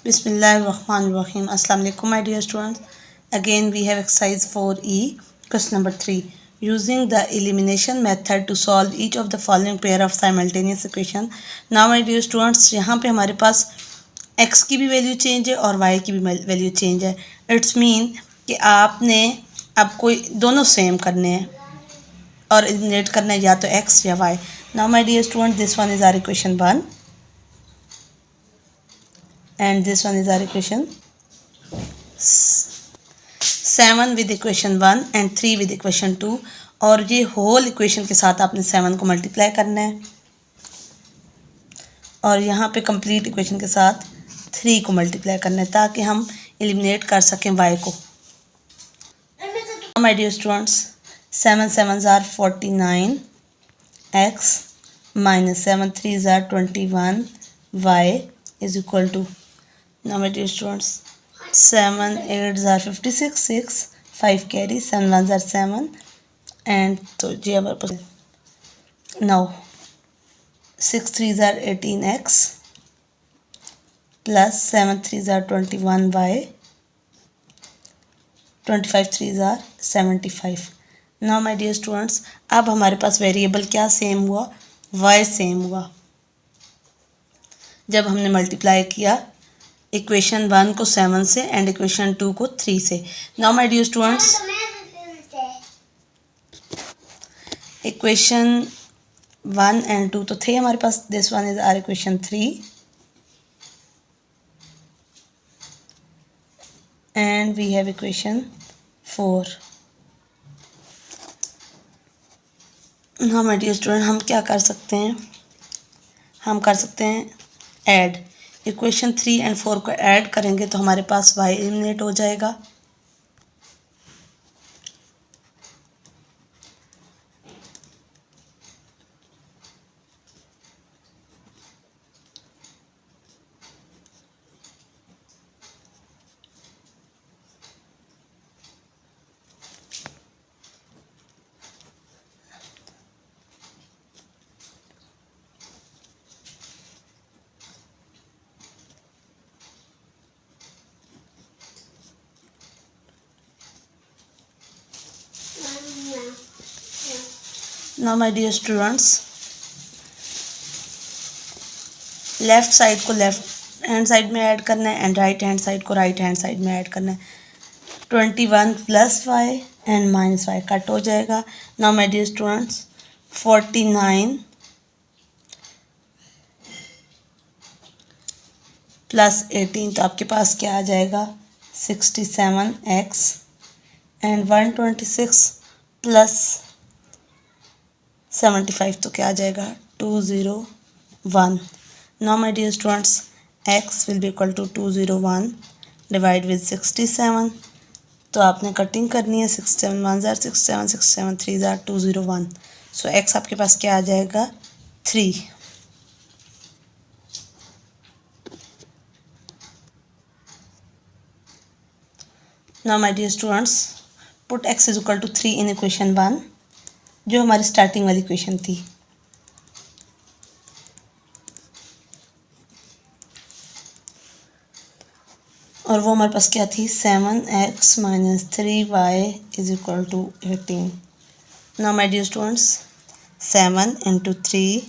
Bismillahirrahmanirrahim. Assalamu alaikum, my dear students. Again, we have exercise 4E, question number 3. Using the elimination method to solve each of the following pair of simultaneous equation. Now, my dear students, यहाँ पे हमारे पास x की भी value change है और y की भी वैल्यू चेंज है. इट्स मीन कि आपने अब कोई दोनों सेम करने हैं और एलिमिनेट करना है या तो x या y. Now, my dear students, this one is our equation 1. And this one is our equation 7 with equation 1 and 3 with equation 2. और ये होल इक्वेशन के साथ आपने 7 को मल्टीप्लाई करना है और यहाँ पे कंप्लीट इक्वेशन के साथ 3 को मल्टीप्लाई करना है ताकि हम एलिमिनेट कर सकें y को. My dear students, 7 7s are 49 x minus 7 3s are 21 y is equal to. Now, my dear students, 7 8s are 56, 6, 5 carry, 7 1s are 7, and so जी हमारे पास. Now, 6 3s are 18x plus 7 3s are 21y, 25 3s are 75. Now, my dear students, अब हमारे पास variable क्या same हुआ, y same हुआ. जब हमने multiply किया equation 1 को 7 से एंड इक्वेशन 2 को 3 से. Now my dear students, equation 1 and 2 तो थे हमारे पास. This one is our equation 3 and we have equation 4. Now my dear student, हम क्या कर सकते हैं, हम कर सकते हैं ऐड. इक्वेशन 3 एंड 4 को ऐड करेंगे तो हमारे पास y एलिमिनेट हो जाएगा. Now my dear students, left side को लेफ़्ट हैंड साइड में ऐड करना है एंड राइट हैंड साइड को राइट हैंड साइड में ऐड करना है. 21 plus y and minus y cut हो जाएगा. Now my dear students, 49 plus 18 तो आपके पास क्या आ जाएगा, 67x एंड 126 प्लस 75 तो क्या आ जाएगा, 201. Now my dear students, x will be equal to 201 divide with 67. तो आपने कटिंग करनी है. 67 1s are 67, 67 3s are 201. So x आपके पास क्या आ जाएगा, 3. Now my dear students, put x is equal to 3 in equation 1 जो हमारी स्टार्टिंग वाली इक्वेशन थी. और वो हमारे पास क्या थी, 7x minus 3y is equal to 18. Now my dear students, 7 into 3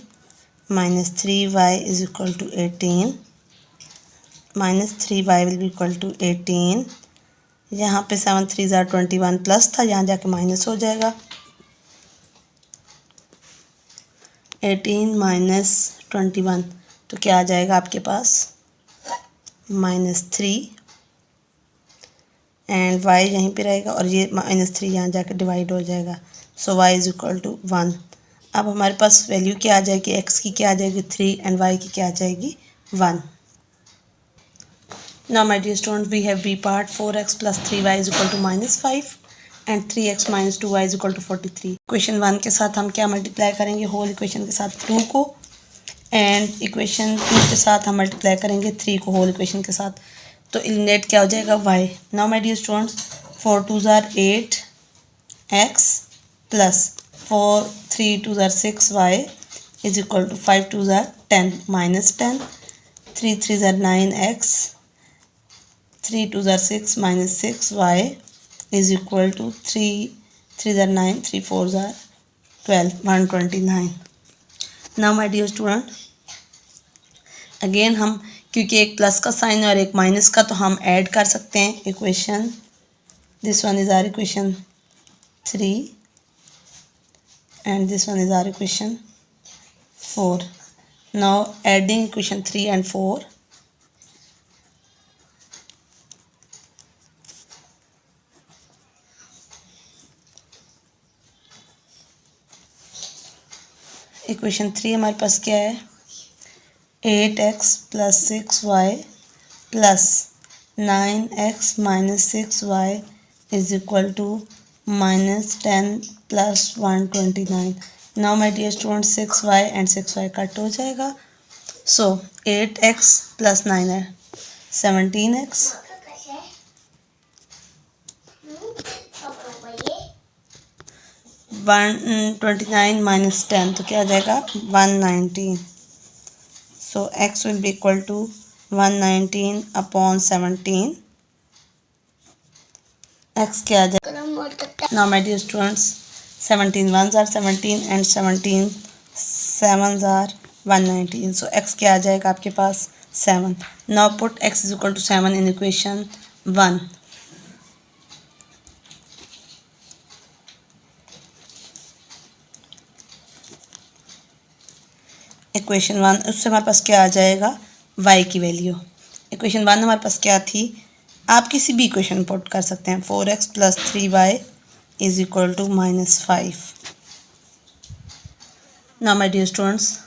minus 3y is equal to 18 minus 3y will be equal to 18. यहाँ पे 7 3s are 21 प्लस था, यहाँ जाके माइनस हो जाएगा. 18 माइनस 21 तो क्या आ जाएगा आपके पास, -3 एंड y यहीं पे रहेगा और ये -3 यहाँ जाकर डिवाइड हो जाएगा. सो y इज इक्वल टू 1. अब हमारे पास वैल्यू क्या आ जाएगी, x की क्या आ जाएगी 3 एंड y की क्या आ जाएगी 1. Now my dear student, we have B part. 4x plus 3y is equal to -5 and 3x minus 2y is equal to 43. Equation 1 के साथ हम क्या मल्टीप्लाई करेंगे, होल इक्वेशन के साथ 2 को, एंड इक्वेशन 2 के साथ हम मल्टीप्लाई करेंगे 3 को होल इक्वेशन के साथ. तो एलिमिनेट क्या हो जाएगा, y. Now my dear students, 4 2s are 8x plus 4 3 2s are 6y is equal to 5 2s are 10 minus 10, 3 3s are 9x 3 2 are 6 minus 6y is equal to 3 3 are 9, 3 4 are 12, 129. Now my dear student, again हम क्योंकि एक plus का sign है और एक minus का, तो हम ऐड कर सकते हैं equation. This one is our equation 3 and this one is our equation 4. Now adding equation 3 and 4. Equation 3 हमारे पास क्या है, 8x plus 6y plus 9x minus 6y is equal to minus 10 plus 129. Now my dear student 6y and 6y cut हो जाएगा. सो 8x plus 9 है 17x 129 minus 10 तो क्या आ जाएगा 119. So x will be equal to 119 upon 17. x क्या आ जाएगा. Now my dear students, 17 ones are 17 and 17 sevens are 119. So x क्या आ जाएगा आपके पास 7. Now put x is equal to 7 in equation 1. Equation 1 उससे हमारे पास क्या आ जाएगा y की वैल्यू. इक्वेशन 1 हमारे पास क्या थी, आप किसी भी इक्वेशन पुट कर सकते हैं. 4x plus 3y is equal to minus 5. Now my dear students,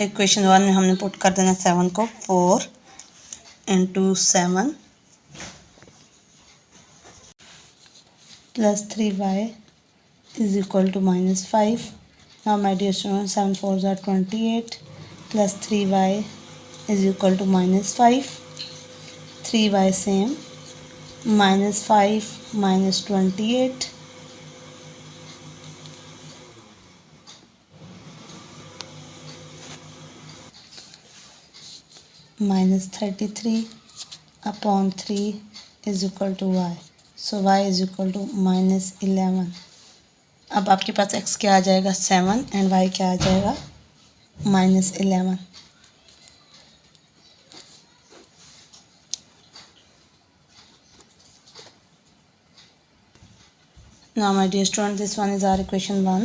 equation 1 में हमने पुट कर देना 7 को. 4 into 7 plus 3y is equal to minus 5. Now my dear students 7 4 are 28 plus 3y is equal to minus 5. 3y same, minus 5 minus 28 minus 33 upon 3 is equal to y. So y is equal to minus 11. अब आपके पास x क्या आ जाएगा 7 and y क्या आ जाएगा minus 11. Now my dear student, this one is our equation 1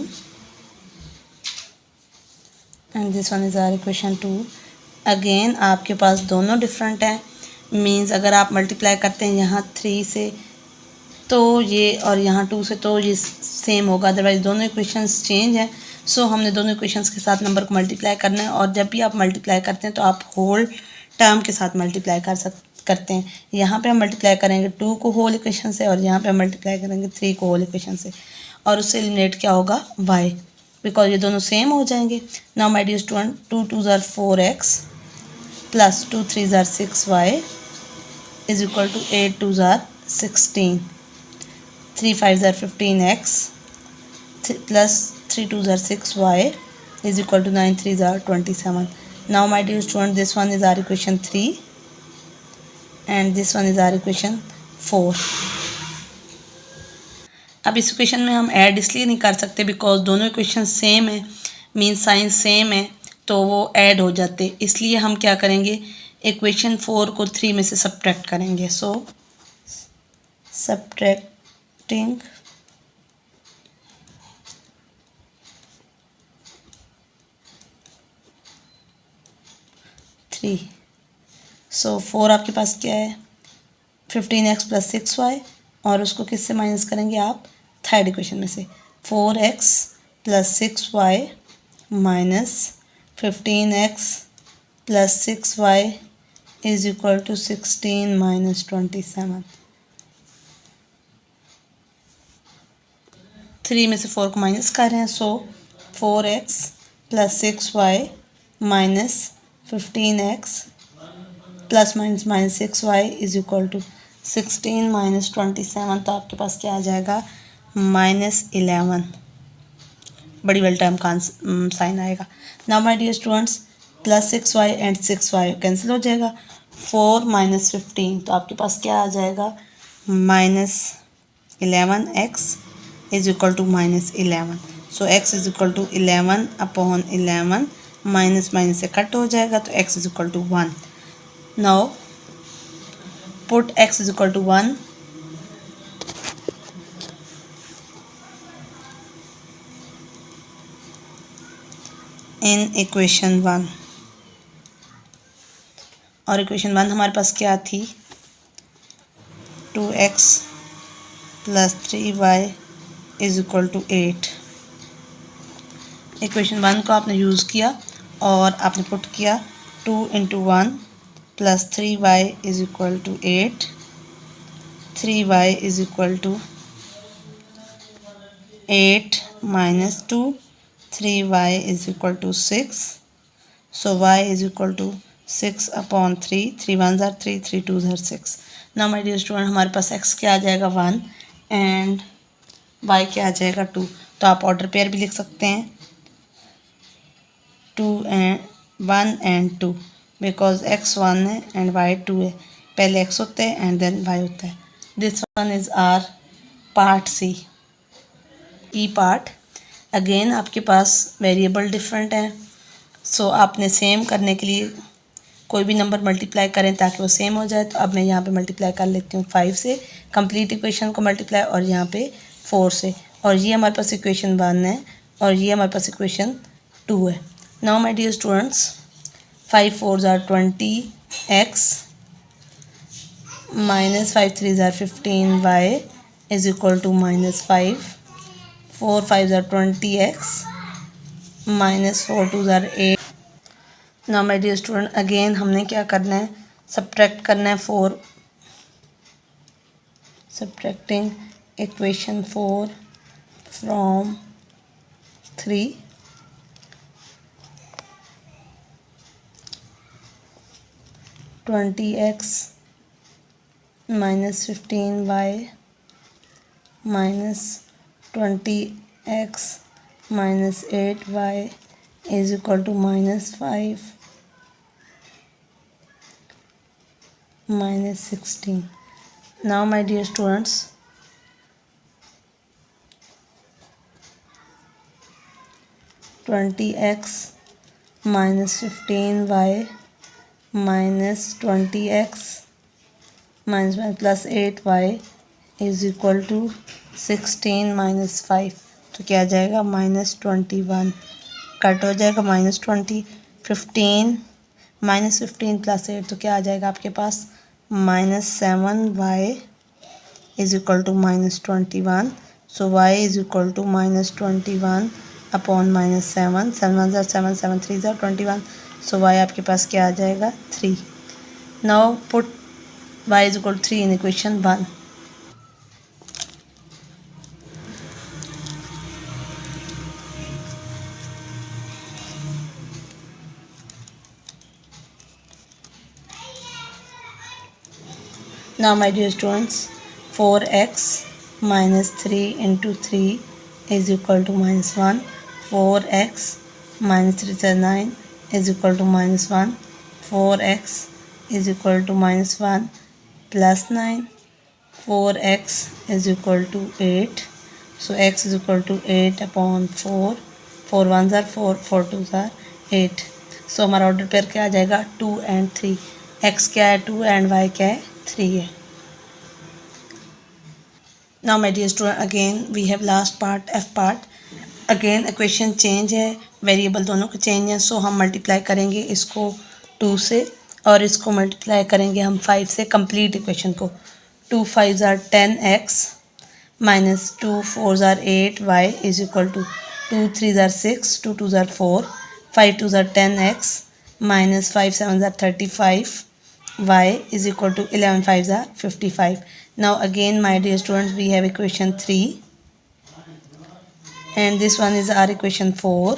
and this one is our equation 2. Again आपके पास दोनों डिफरेंट हैं. मीन्स अगर आप मल्टीप्लाई करते हैं यहाँ 3 से तो ये, और यहाँ 2 से तो ये सेम होगा. अदरवाइज दोनों इक्वेशंस चेंज हैं. सो हमने दोनों इक्वेशंस के साथ नंबर को मल्टीप्लाई करना है. और जब भी आप मल्टीप्लाई करते हैं तो आप होल टर्म के साथ मल्टीप्लाई करते हैं. यहाँ पे हम मल्टीप्लाई करेंगे 2 को होल इक्वेशन से और यहाँ पे हम मल्टीप्लाई करेंगे 3 को होल इक्वेशन से. और उससे एलिमिनेट क्या होगा y, बिकॉज ये दोनों सेम हो जाएंगे. Now my dear student 2 2 are 4x plus 2 3 are 6y is equal to 8 2 are 16. 3 5 are 15x plus 3 2 are 6y is equal to 9 3 are 27. Now my dear student, this one is our equation 3 and this one is our equation 4. अब इस equation में हम add इसलिए नहीं कर सकते because दोनों equation same है, मीन साइन सेम है, तो वो ऐड हो जाते. इसलिए हम क्या करेंगे, इक्वेशन 4 को 3 में से सब्ट्रैक्ट करेंगे. सो सब्ट्रैक्टिंग 3. सो 4 आपके पास क्या है 15x प्लस 6y और उसको किससे माइनस करेंगे आप थर्ड इक्वेशन में से. 4x plus 6y minus 15x plus 6y is equal to 16 minus 27. 3 में से 4 को माइनस कर रहे हैं. So 4x plus 6y minus 15x plus minus minus 6y is equal to 16 minus 27. तो आपके पास क्या आ जाएगा -11. बड़ी वाली टर्म का साइन आएगा. Now my dear students plus 6y and 6y cancel हो जाएगा. 4 माइनस 15, तो आपके पास क्या आ जाएगा, -11x is equal to -11। So x is equal to 11 upon 11, minus minus से कट हो जाएगा, तो x is equal to 1। Now put x is equal to 1 in equation 1। और इक्वेशन 1 हमारे पास क्या थी, 2x plus 3y is equal to 8। Equation 1 को आपने यूज़ किया और आपने पुट किया 2 into 1 plus 3y is equal to 8, 3y is equal to 8 minus 2, 3y is equal to 6। So y is equal to 6 upon 3, 3 1 ज़ार 3, 3 2 ज़ार 6। नाउ माय डियर स्टूडेंट, हमारे पास x क्या आ जाएगा 1 एंड y क्या आ जाएगा 2। तो आप ऑर्डर पेयर भी लिख सकते हैं 2 एंड 1 एंड 2, बिकॉज x 1 है एंड y 2 है। पहले x होता है एंड देन y होता है। This one is our part C. E part, again आपके पास वेरिएबल डिफरेंट है, सो आपने सेम करने के लिए कोई भी नंबर मल्टीप्लाई करें ताकि वो सेम हो जाए। तो अब मैं यहाँ पे मल्टीप्लाई कर लेती हूँ 5 से, कंप्लीट इक्वेशन को मल्टीप्लाई, और यहाँ पे 4 से। और ये हमारे पास इक्वेशन 1 है और ये हमारे पास इक्वेशन 2 है। नाउ माय डियर स्टूडेंट्स, 5 4 ज़ार 20x माइनस 5 3 ज़ार 15y इज इक्वल टू -5, 4 5 ज़ार 20x माइनस 4 2 ज़ार 8। Now my dear student, again हमने क्या करना है, सब्ट्रैक्ट करना है 4, subtracting equation 4 from 3। 20x minus 15y minus 20x minus 8y is equal to -5 minus 16. Now my dear students, 20x minus 15y minus 20x minus plus 8y is equal to 16 minus 5। तो क्या आ जाएगा, -21। Cut हो जाएगा -20, 15 -15 plus 8, तो क्या आ जाएगा आपके पास, -7y is equal to -21। So y is equal to -21 upon -7, 7 1 ज़ार 7, 7 3 ज़ार 21। सो y आपके पास क्या आ जाएगा, 3। Now put y is equal to 3 in equation 1। Now my dear students, 4x minus 3 into 3 is equal to -1. 4x minus 3 is 9 is equal to -1. 4x is equal to -1 plus 9. 4x is equal to 8. So x is equal to 8 upon 4. 4 1 are 4, 4 2 are 8. सो हमारा order pair क्या आ जाएगा, 2 and 3। x क्या है 2 and y क्या है 3 है। Now my dear student, again we have last part, F part. Again equation change है, वेरिएबल दोनों के चेंज हैं, सो हम मल्टीप्लाई करेंगे इसको 2 से और इसको मल्टीप्लाई करेंगे हम 5 से, कंप्लीट इक्वेशन को। 2 5 ज़ार 10x माइनस 2 4 ज़ार 8y इज इक्वल टू 2 3 ज़ार 6, 2 2 ज़ार 4, 5 2 ज़ार 10x माइनस 5 7 ज़ार 35 y is equal to 11 5 are 55. Now again my dear students, we have equation 3 and this one is our equation 4.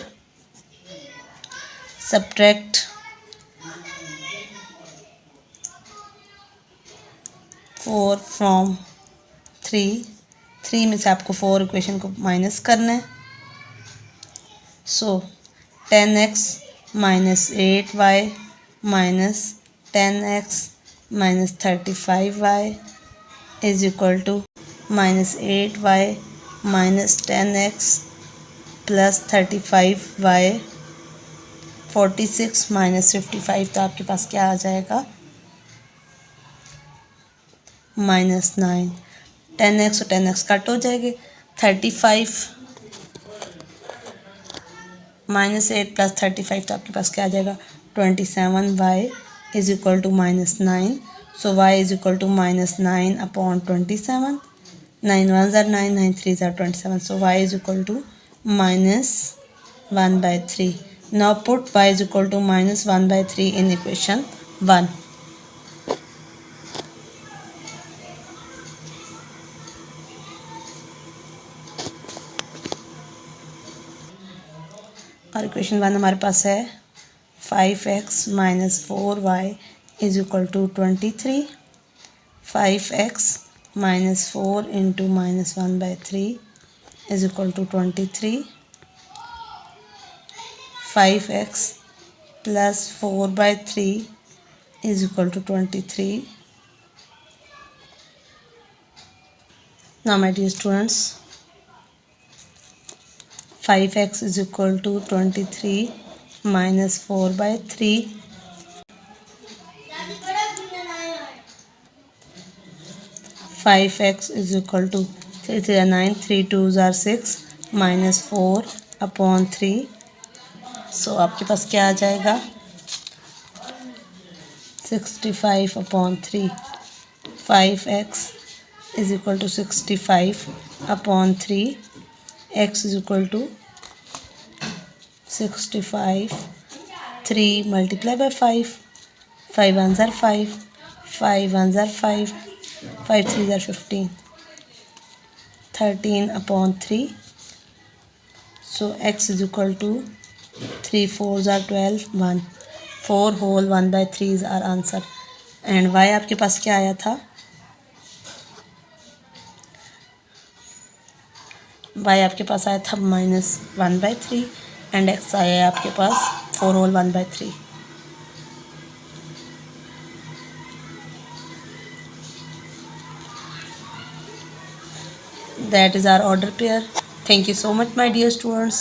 Subtract 4 from 3. 3 में से आपको 4 इक्वेशन को माइनस करना है। सो 10x minus 8y minus 10x minus 35y is equal to minus 8y minus 10x plus 35y 46 minus 55, तो आपके पास क्या आ जाएगा -9। 10x और 10x कट हो जाएंगे। 35 माइनस 8 प्लस 35, तो आपके पास क्या आ जाएगा 27y is equal to -9। So y is equal to -9 upon 27। 9 1 ज़ार 9, 9 3 ज़ार 27, so y is equal to -1/3। Now put y is equal to -1/3 in equation 1। और इक्वेशन 1 हमारे पास है 5x minus 4y is equal to 23। 5x minus 4 into -1/3 is equal to 23. 5x plus 4/3 is equal to 23. Now my dear students, 5x is equal to 23 minus 4/3. 5x is equal to 3 3 9, 3 2 are 6 minus 4 upon 3. So आपके पास क्या आ जाएगा 65 upon 3। 5x is equal to 65 upon 3। x is equal to 65 3 multiply by 5। 5 1 ज़ार 5, 5 1 ज़ार 5, 5 3 ज़ार 15, 13 upon 3। So x is equal to 3 4 are 12, 1 4 whole 1/3 is our answer। And y आपके पास क्या आया था y आपके पास आया था -1/3 एंड x आया आपके पास 4 whole 1/3। That is our order pair. Thank you so much my dear students.